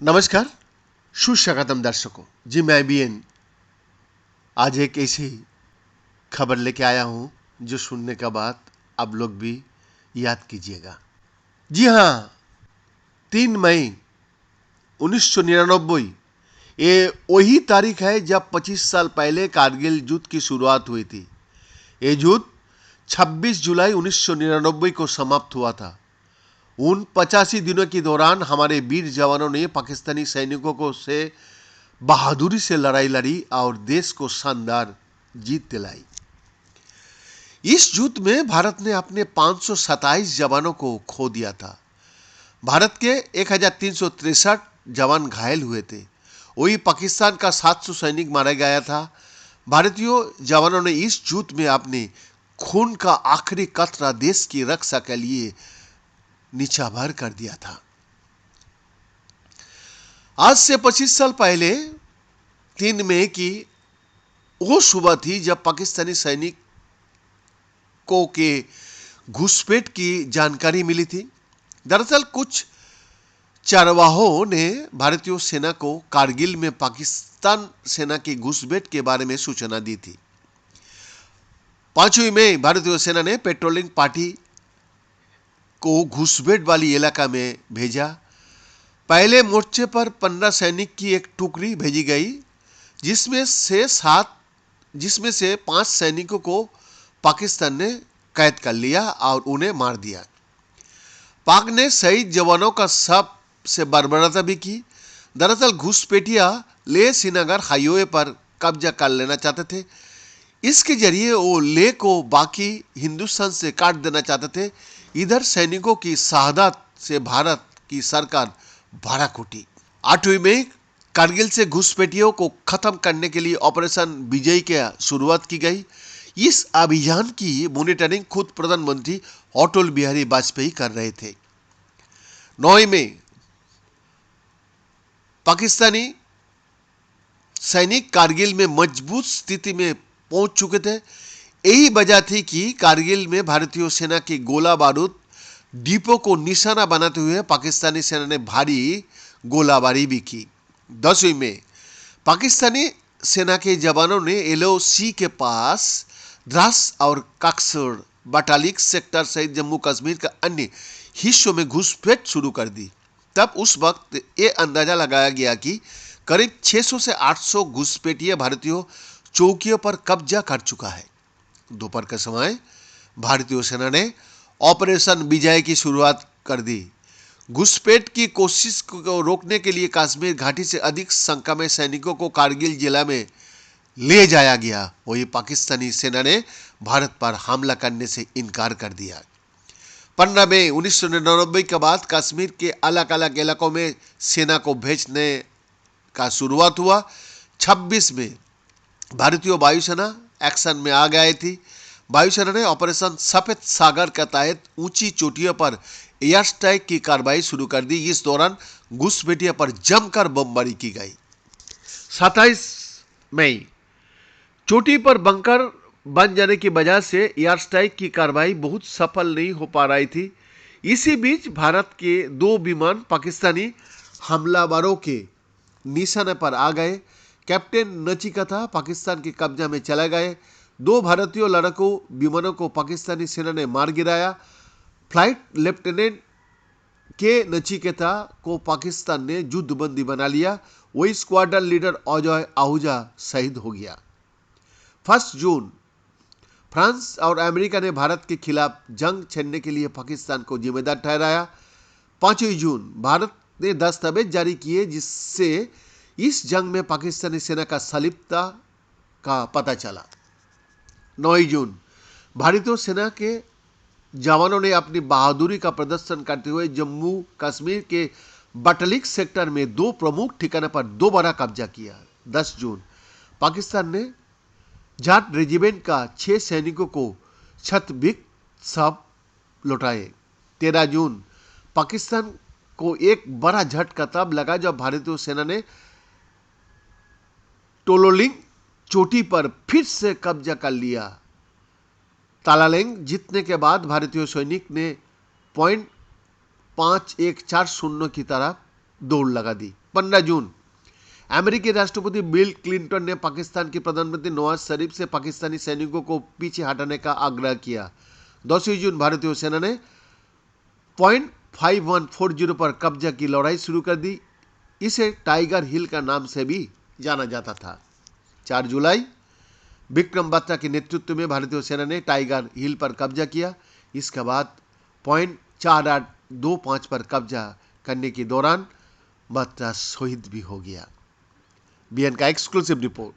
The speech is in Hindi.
नमस्कार, सुस्वागतम दर्शकों। जी मैं बीएन आज एक ऐसी खबर लेके आया हूं जो सुनने के बाद आप लोग भी याद कीजिएगा। जी हाँ, 3 मई 1999 ये वही तारीख है जब 25 साल पहले कारगिल युद्ध की शुरुआत हुई थी। ये युद्ध 26 जुलाई 1999 को समाप्त हुआ था। उन 85 दिनों के दौरान हमारे वीर जवानों ने पाकिस्तानी सैनिकों को से बहादुरी से लड़ाई लड़ी और देश को शानदार जीत दिलाई। इस युद्ध में भारत ने अपने 527 जवानों को खो दिया था। भारत के 1363 जवान घायल हुए थे। वही पाकिस्तान का 700 सैनिक मारा गया था। भारतीय जवानों ने इस युद्ध में अपने खून का आखिरी कतरा देश की रक्षा के लिए निछावर कर दिया था। आज से 25 साल पहले 3 मई की वो सुबह थी जब पाकिस्तानी सैनिकों के घुसपैठ की जानकारी मिली थी। दरअसल कुछ चारवाहों ने भारतीय सेना को कारगिल में पाकिस्तान सेना की घुसपैठ के बारे में सूचना दी थी। 5 मई भारतीय सेना ने पेट्रोलिंग पार्टी को घुसपैठ वाली इलाका में भेजा। पहले मोर्चे पर 15 सैनिक की एक टुकड़ी भेजी गई, जिसमें से 5 सैनिकों को पाकिस्तान ने कैद कर लिया और उन्हें मार दिया। पाक ने शहीद जवानों का शव से बर्बरता भी की। दरअसल घुसपैठिया लेह श्रीनगर हाईवे पर कब्जा कर लेना चाहते थे। इसके जरिए वो लेह को बाकी हिंदुस्तान से काट देना चाहते थे। इधर सैनिकों की शहादत से भारत की सरकार भड़क उठी। 8 मई कारगिल से घुसपैठियों को खत्म करने के लिए ऑपरेशन विजय की शुरुआत की गई। इस अभियान की मॉनिटरिंग खुद प्रधानमंत्री अटल बिहारी वाजपेयी कर रहे थे। 9 मई पाकिस्तानी सैनिक कारगिल में मजबूत स्थिति में पहुंच चुके थे। यही वजह थी कि कारगिल में भारतीय सेना की गोला बारूद डिपो को निशाना बनाते हुए पाकिस्तानी सेना ने भारी गोलाबारी भी की। 10 में पाकिस्तानी सेना के जवानों ने एलओसी के पास द्रास और काक्सर बटालिक सेक्टर सहित जम्मू कश्मीर के अन्य हिस्सों में घुसपैठ शुरू कर दी। तब उस वक्त ये अंदाजा लगाया गया कि करीब 600 से 800 घुसपैठिए भारतीय चौकियों पर कब्जा कर चुका है। दोपहर के समय भारतीय सेना ने ऑपरेशन विजय की शुरुआत कर दी। घुसपैठ की कोशिश को रोकने के लिए कश्मीर घाटी से अधिक संख्या में सैनिकों को कारगिल जिला में ले जाया गया। वही पाकिस्तानी सेना ने भारत पर हमला करने से इनकार कर दिया। 15 मई 1999 के बाद कश्मीर के अलग अलग इलाकों में सेना को भेजने का शुरुआत हुआ। 26 में भारतीय वायुसेना एक्शन में आ गई थी। वायुसेना ने ऑपरेशन सफेद सागर के तहत ऊंची चोटियों पर एयर स्ट्राइक की कार्रवाई शुरू कर दी। इस दौरान घुसपैठियों पर जमकर बमबारी की गई। 27 मई चोटी पर बंकर बन जाने की वजह से एयर स्ट्राइक की कार्रवाई बहुत सफल नहीं हो पा रही थी। इसी बीच भारत के 2 विमान पाकिस्तानी हमलावरों के निशाने पर आ गए। कैप्टन नचिकेता पाकिस्तान के कब्जा में चले गए। 2 भारतीय लड़ाकू विमानों को पाकिस्तानी सेना ने मार गिराया। फ्लाइट लेफ्टिनेंट के नचिकेता को पाकिस्तान ने युद्धबंदी बना लिया। वही स्क्वाड्रन लीडर अजय आहूजा शहीद हो गया। 1 जून फ्रांस और अमेरिका ने भारत के खिलाफ जंग छेड़ने के लिए पाकिस्तान को जिम्मेदार ठहराया। 5 जून भारत ने दस्तावेज जारी किए जिससे इस जंग में पाकिस्तानी सेना का संलिप्तता का पता चला। 9 जून भारतीय सेना के जवानों ने अपनी बहादुरी का प्रदर्शन करते हुए जम्मू कश्मीर के बटालिक सेक्टर में 2 प्रमुख ठिकानों पर दोबारा कब्जा किया। 10 जून पाकिस्तान ने जाट रेजिमेंट का 6 सैनिकों को छतबीक सब लौटाए। 13 जून पाकिस्तान को एक बड़ा झटका तब लगा जब भारतीय सेना ने टोलोलिंग चोटी पर फिर से कब्जा कर लिया। तालालेंग जीतने के बाद भारतीय सैनिक ने .5140 की तरफ दौड़ लगा दी। 15 जून अमेरिकी राष्ट्रपति बिल क्लिंटन ने पाकिस्तान के प्रधानमंत्री नवाज शरीफ से पाकिस्तानी सैनिकों को पीछे हटाने का आग्रह किया। 10 जून भारतीय सेना ने पॉइंट 5140 पर कब्जा की लड़ाई शुरू कर दी। इसे टाइगर हिल का नाम से भी जाना जाता था। 4 जुलाई विक्रम बत्रा के नेतृत्व में भारतीय सेना ने टाइगर हिल पर कब्जा किया। इसके बाद पॉइंट 4825 पर कब्जा करने के दौरान बत्रा शहीद भी हो गया। बीएन का एक्सक्लूसिव रिपोर्ट।